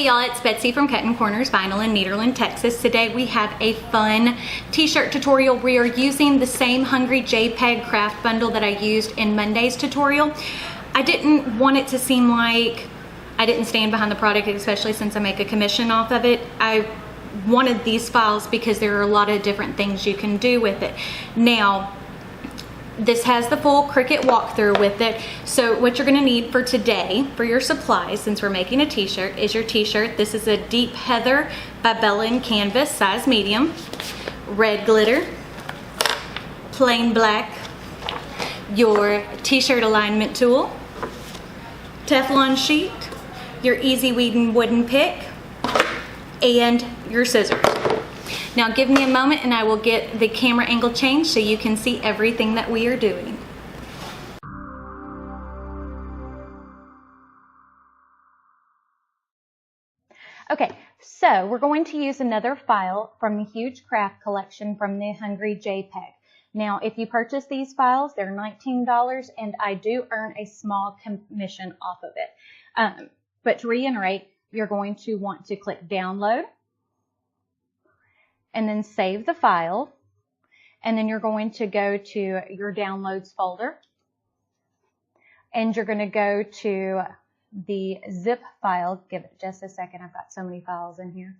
Hey y'all, it's Betsy from Cuttin Corners Vinyl in Nederland, Texas. Today we have a fun t-shirt tutorial. We are using the same Hungry JPEG craft bundle that I used in Monday's tutorial. I didn't want it to seem like I didn't stand behind the product, especially since I make a commission off of it. I wanted these files because there are a lot of different things you can do with it. Now, this has the full Cricut walkthrough with it. So what you're gonna need for today, for your supplies, since we're making a t-shirt, is your t-shirt. This is a Deep Heather by Bella in Canvas, size medium. Red glitter, plain black, your t-shirt alignment tool, Teflon sheet, your Easy Weeding wooden pick, and your scissors. Now give me a moment and I will get the camera angle changed so you can see everything that we are doing. Okay, so we're going to use another file from the huge craft collection from the Hungry JPEG. Now, if you purchase these files, they're $19 and I do earn a small commission off of it. But to reiterate, you're going to want to click download, and then save the file, and then you're going to go to your downloads folder, and you're going to go to the zip file. Give it just a second, I've got so many files in here.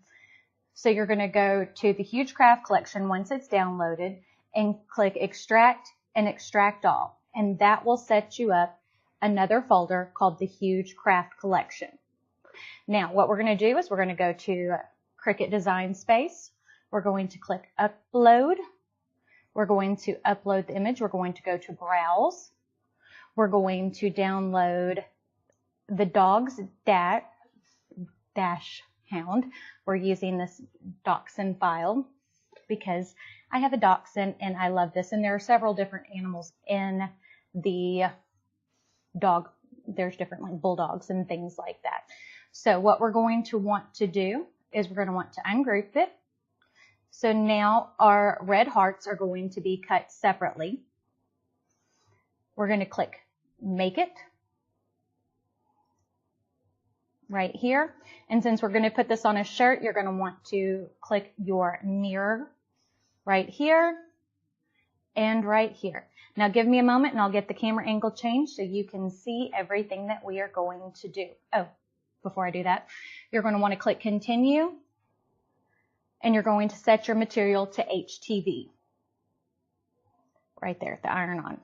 So you're going to go to the huge craft collection once it's downloaded and click extract and extract all, and that will set you up another folder called the huge craft collection. Now what we're going to do is we're going to go to Cricut Design Space. We're going to click upload. We're going to upload the image. We're going to go to browse. We're going to download the dog's dash hound. We're using this Doxie file because I have a Dachshund and I love this. And there are several different animals in the dog. There's different like bulldogs and things like that. So what we're going to want to do is we're going to want to ungroup it. So now our red hearts are going to be cut separately. We're going to click Make It right here. And since we're going to put this on a shirt, you're going to want to click your mirror right here and right here. Now give me a moment and I'll get the camera angle changed so you can see everything that we are going to do. Oh, before I do that, you're going to want to click Continue. And you're going to set your material to HTV. Right there, the iron-on.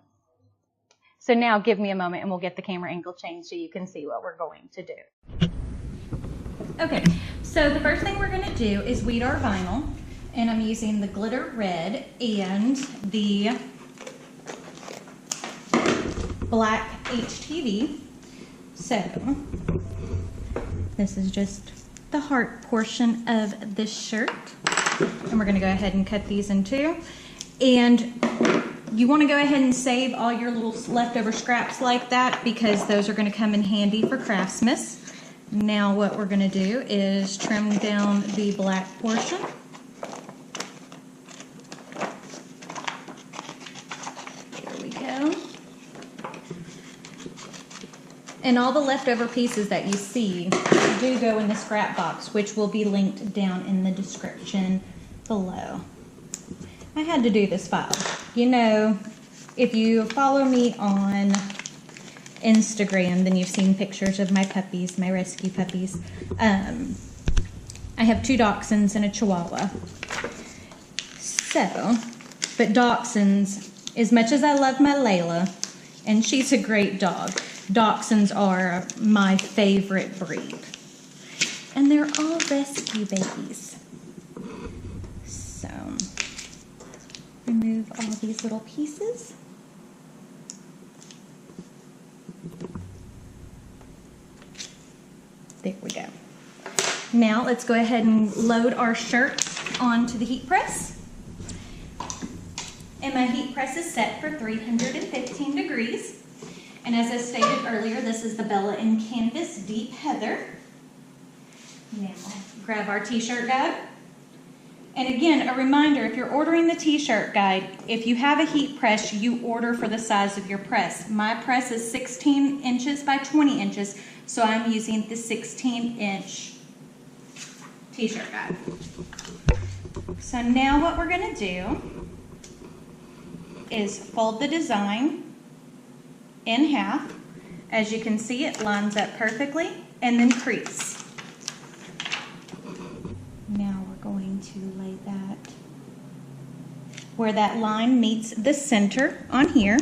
So now give me a moment and we'll get the camera angle changed so you can see what we're going to do. Okay, so the first thing we're going to do is weed our vinyl. And I'm using the glitter red and the black HTV. So this is just the heart portion of this shirt, and we're going to go ahead and cut these in two. And you want to go ahead and save all your little leftover scraps like that because those are going to come in handy for Craftsmas. Now what we're going to do is trim down the black portion. There we go. And all the leftover pieces that you see do go in the scrap box, which will be linked down in the description below. I had to do this file. You know, if you follow me on Instagram, then you've seen pictures of my puppies, my rescue puppies. I have two Dachshunds and a Chihuahua. So, but Dachshunds, as much as I love my Layla, and she's a great dog, Dachshunds are my favorite breed. And they're all rescue babies. So, remove all these little pieces. There we go. Now let's go ahead and load our shirt onto the heat press. And my heat press is set for 315 degrees. And as I stated earlier, this is the Bella in Canvas Deep Heather. Now, grab our t-shirt guide. And again, a reminder, if you're ordering the t-shirt guide, if you have a heat press, you order for the size of your press. My press is 16 inches by 20 inches, so I'm using the 16-inch t-shirt guide. So now what we're going to do is fold the design in half. As you can see, it lines up perfectly, and then crease. Now we're going to lay that where that line meets the center on here.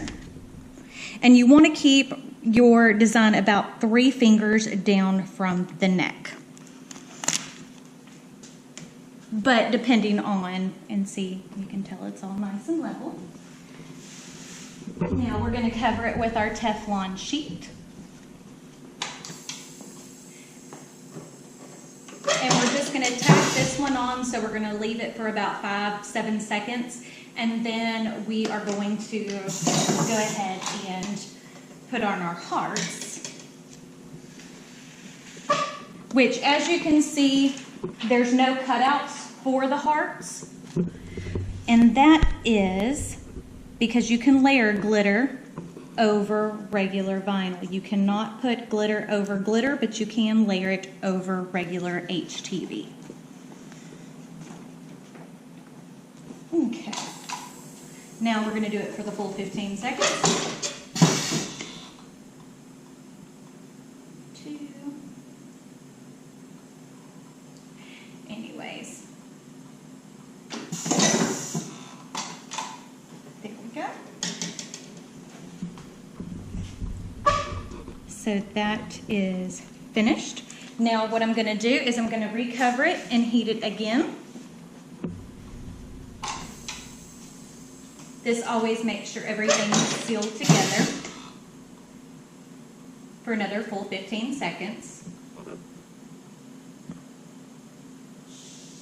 And you want to keep your design about 3 fingers down from the neck. But depending on, and see, you can tell it's all nice and level. Now we're going to cover it with our Teflon sheet. And we're just going to tack this one on, so we're going to leave it for about 5-7 seconds. And then we are going to go ahead and put on our hearts. Which, as you can see, there's no cutouts for the hearts. And that is because you can layer glitter over regular vinyl. You cannot put glitter over glitter, but you can layer it over regular HTV. Okay. Now we're going to do it for the full 15 seconds. 2. Anyways. There we go. So that is finished. Now what I'm going to do is I'm going to recover it and heat it again. This always makes sure everything is sealed together for another full 15 seconds.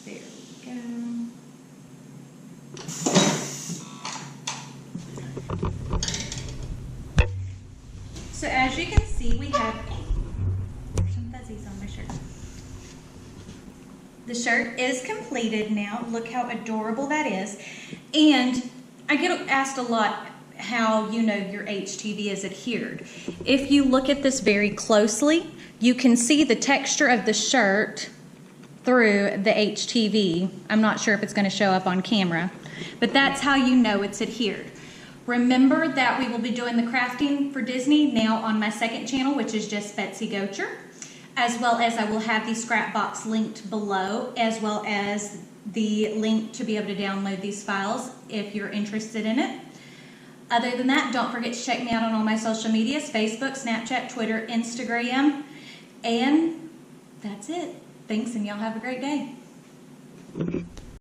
There we go. So as you can see, we have some fuzzies on my shirt. The shirt is completed now. Look how adorable that is. And I get asked a lot how you know your HTV is adhered. If you look at this very closely, you can see the texture of the shirt through the HTV. I'm not sure if it's going to show up on camera, but that's how you know it's adhered. Remember that we will be doing the crafting for Disney now on my second channel, which is just Betsy Gocher, as well as I will have the scrap box linked below, as well as the link to be able to download these files if you're interested in it. Other than that, don't forget to check me out on all my social medias, Facebook, Snapchat, Twitter, Instagram, and that's it. Thanks, and y'all have a great day.